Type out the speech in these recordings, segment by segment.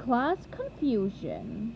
class confusion.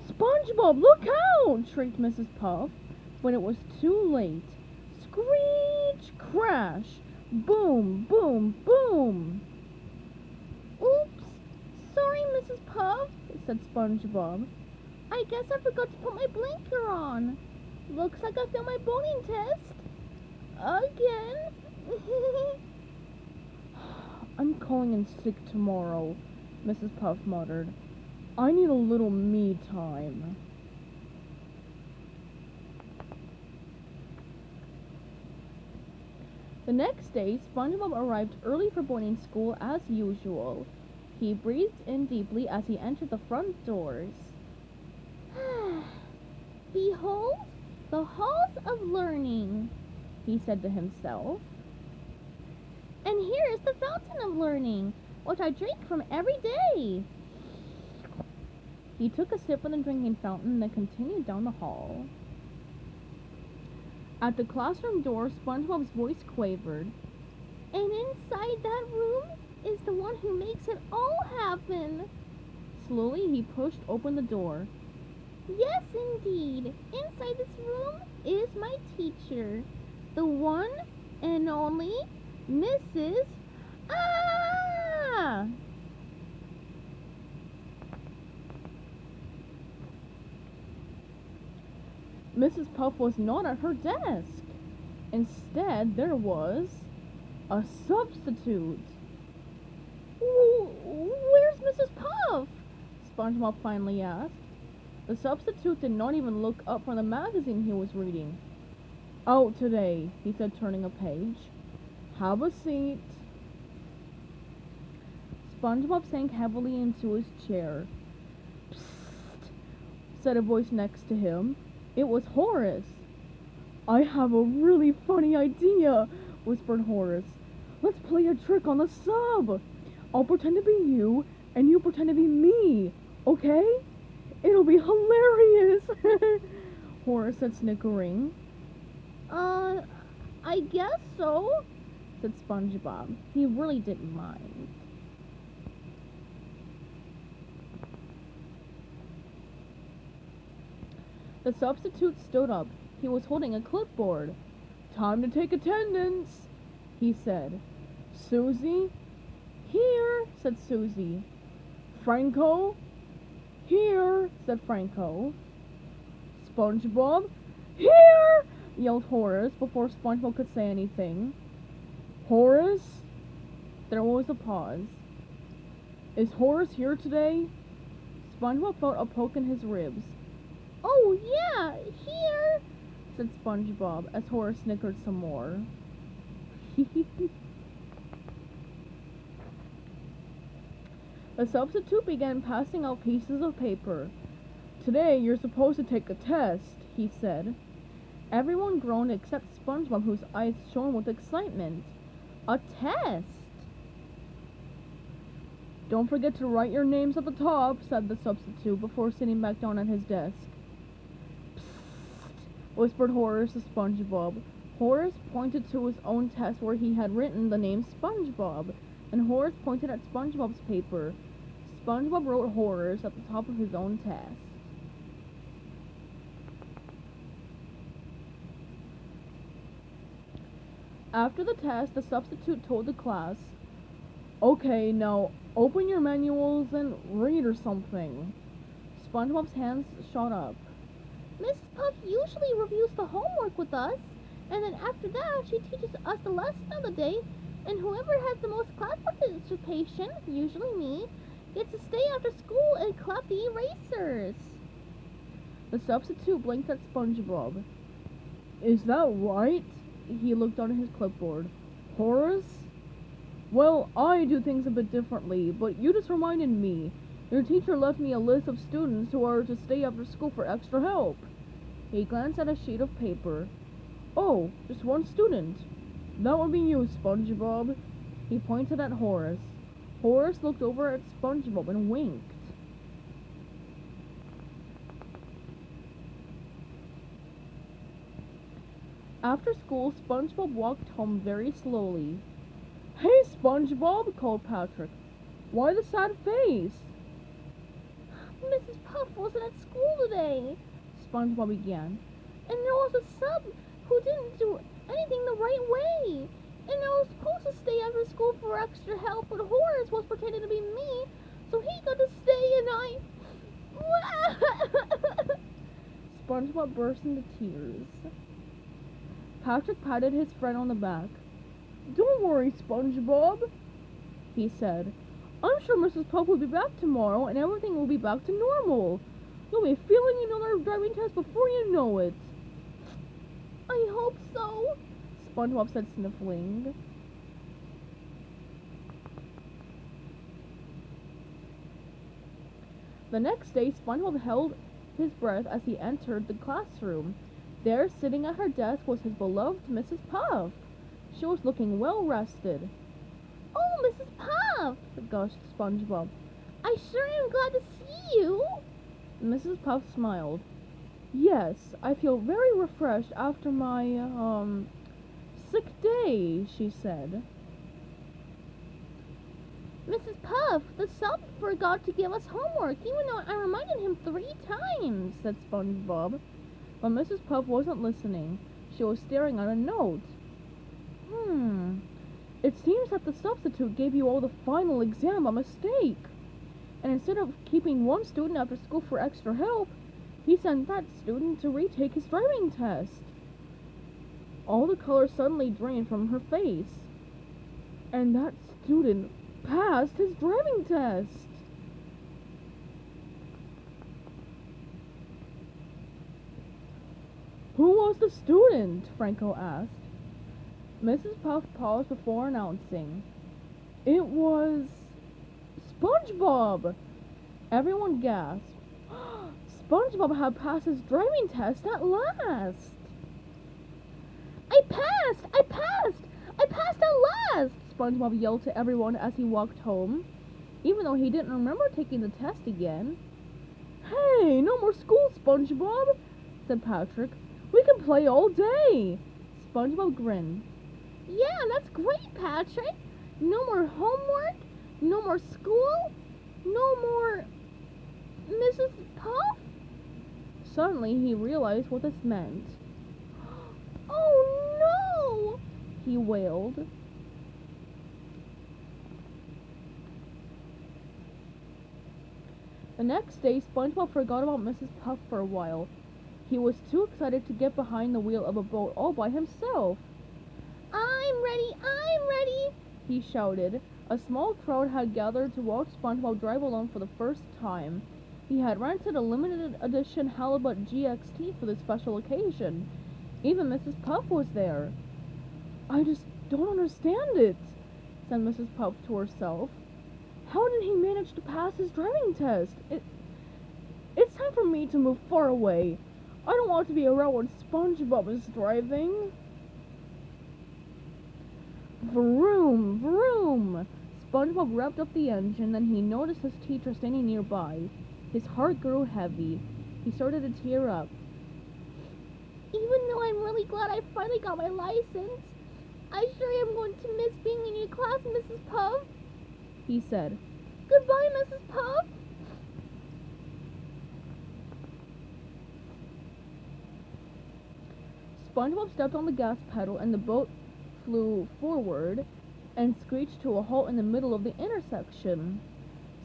SpongeBob, look out! Shrieked Mrs. Puff, when it was too late. Screech! Crash! Boom! Boom! Boom! Oops! Sorry, Mrs. Puff, said SpongeBob. I guess I forgot to put my blinker on. Looks like I failed my boating test. Again. I'm calling in sick tomorrow, Mrs. Puff muttered. I need a little me time. The next day, SpongeBob arrived early for boarding school as usual. He breathed in deeply as he entered the front doors. Behold, the halls of learning, he said to himself. And here is the fountain of learning, which I drink from every day. He took a sip from the drinking fountain and then continued down the hall. At the classroom door, SpongeBob's voice quavered. And inside that room is the one who makes it all happen. Slowly, he pushed open the door. Yes, indeed. Inside this room is my teacher, the one and only Mrs. Ah! Mrs. Puff was not at her desk. Instead, there was a substitute. Where's Mrs. Puff? SpongeBob finally asked. The substitute did not even look up from the magazine he was reading. Out today, he said, turning a page. Have a seat. SpongeBob sank heavily into his chair. Psst, said a voice next to him. It was Horace. I have a really funny idea, whispered Horace. Let's play a trick on the sub. I'll pretend to be you, and you pretend to be me, okay? It'll be hilarious, Horace said, snickering. I guess so, said SpongeBob. He really didn't mind. The substitute stood up. He was holding a clipboard. Time to take attendance, he said. Susie? Here, said Susie. Franco? Here, said Franco. SpongeBob? Here, yelled Horace before SpongeBob could say anything. Horace? There was a pause. Is Horace here today? SpongeBob felt a poke in his ribs. Oh, yeah, here, said SpongeBob as Horace snickered some more. The substitute began passing out pieces of paper. Today you're supposed to take a test, he said. Everyone groaned except SpongeBob, whose eyes shone with excitement. A test! Don't forget to write your names at the top, said the substitute before sitting back down at his desk. Psst, whispered Horace to SpongeBob. Horace pointed to his own test where he had written the name SpongeBob, and Horace pointed at SpongeBob's paper. SpongeBob wrote Horace at the top of his own test. After the test, the substitute told the class, Okay, now open your manuals and read or something. SpongeBob's hands shot up. Mrs. Puff usually reviews the homework with us, and then after that she teaches us the lesson of the day, and whoever has the most class participation, usually me, gets to stay after school and clap the erasers. The substitute blinked at SpongeBob. Is that right? He looked down at his clipboard. Horace? Well, I do things a bit differently, but you just reminded me. Your teacher left me a list of students who are to stay after school for extra help. He glanced at a sheet of paper. Oh, just one student. That would be you, SpongeBob. He pointed at Horace. Horace looked over at SpongeBob and winked. After school, SpongeBob walked home very slowly. "Hey, SpongeBob," called Patrick. "Why the sad face?" Mrs. Puff wasn't at school today, SpongeBob began. and there was a sub who didn't do anything the right way. And I was supposed to stay after school for extra help, but Horace was pretending to be me, so he got to stay and I... SpongeBob burst into tears. Patrick patted his friend on the back. "Don't worry, SpongeBob," he said. "I'm sure Mrs. Puff will be back tomorrow and everything will be back to normal. You'll be failing another driving test before you know it." I hope so, SpongeBob said, sniffling. The next day, SpongeBob held his breath as he entered the classroom. There, sitting at her desk, was his beloved Mrs. Puff. She was looking well rested. "Oh, Mrs. Puff," gushed SpongeBob. "I sure am glad to see you." Mrs. Puff smiled. "Yes, I feel very refreshed after my, sick day," she said. "Mrs. Puff, the sub forgot to give us homework, even though I reminded him 3 times," said SpongeBob. But Mrs. Puff wasn't listening. She was staring at a note. It seems that the substitute gave you all the final exam by mistake. And instead of keeping one student after school for extra help, he sent that student to retake his driving test." All the color suddenly drained from her face. "And that student passed his driving test." "Who was the student?" Franco asked. Mrs. Puff paused before announcing, "It was SpongeBob!" Everyone gasped. SpongeBob had passed his driving test at last! I passed! I passed! I passed at last!" SpongeBob yelled to everyone as he walked home, even though he didn't remember taking the test again. "Hey, no more school, SpongeBob," said Patrick. "We can play all day." SpongeBob grinned. "Yeah, that's great, Patrick. No more homework, no more school, no more Mrs. Puff." Suddenly he realized what this meant. "Oh no!" he wailed. The next day, SpongeBob forgot about Mrs. Puff for a while. He was too excited to get behind the wheel of a boat all by himself. I'm ready, he shouted. A small crowd had gathered to watch SpongeBob drive alone for the first time. He had rented a limited edition Halibut GXT for this special occasion. Even Mrs. Puff was there. "I just don't understand it," said Mrs. Puff to herself. "How did he manage to pass his driving test? It's time for me to move far away. I don't want to be around when SpongeBob is driving." Vroom, vroom! SpongeBob revved up the engine, then he noticed his teacher standing nearby. His heart grew heavy. He started to tear up. "Even though I'm really glad I finally got my license, I sure am going to miss being in your class, Mrs. Puff," he said. "Goodbye, Mrs. Puff." SpongeBob stepped on the gas pedal and the boat flew forward and screeched to a halt in the middle of the intersection.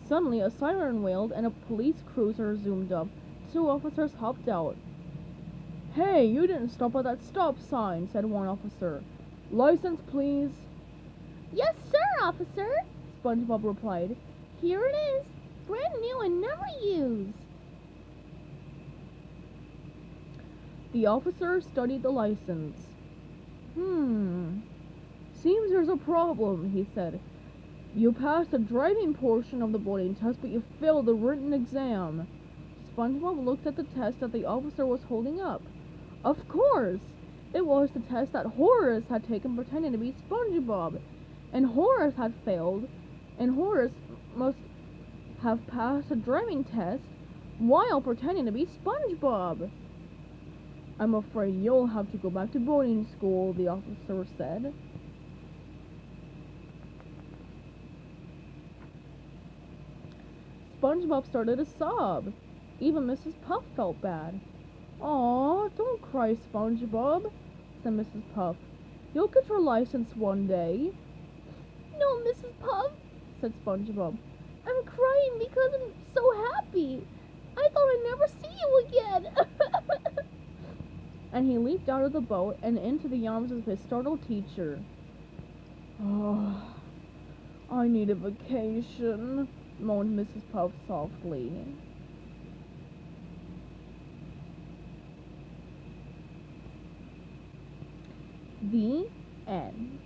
Suddenly, a siren wailed and a police cruiser zoomed up. 2 officers hopped out. "Hey, you didn't stop at that stop sign," said one officer. "License, please." "Yes, sir, officer," SpongeBob replied. "Here it is, brand new and never used." The officer studied the license. Seems there's a problem," he said. "You passed the driving portion of the boarding test, but you failed the written exam." SpongeBob looked at the test that the officer was holding up. Of course! It was the test that Horace had taken pretending to be SpongeBob. And Horace had failed, and Horace must have passed a driving test while pretending to be SpongeBob. I'm afraid you'll have to go back to boarding school, the officer said. SpongeBob started to sob. Even Mrs. Puff felt bad. Aw, don't cry, SpongeBob, said Mrs. Puff. You'll get your license one day. No, Mrs. Puff, said SpongeBob. I'm crying because I'm so happy. I thought I'd never see you again. And he leaped out of the boat and into the arms of his startled teacher. Oh, I need a vacation, moaned Mrs. Puff softly. The end.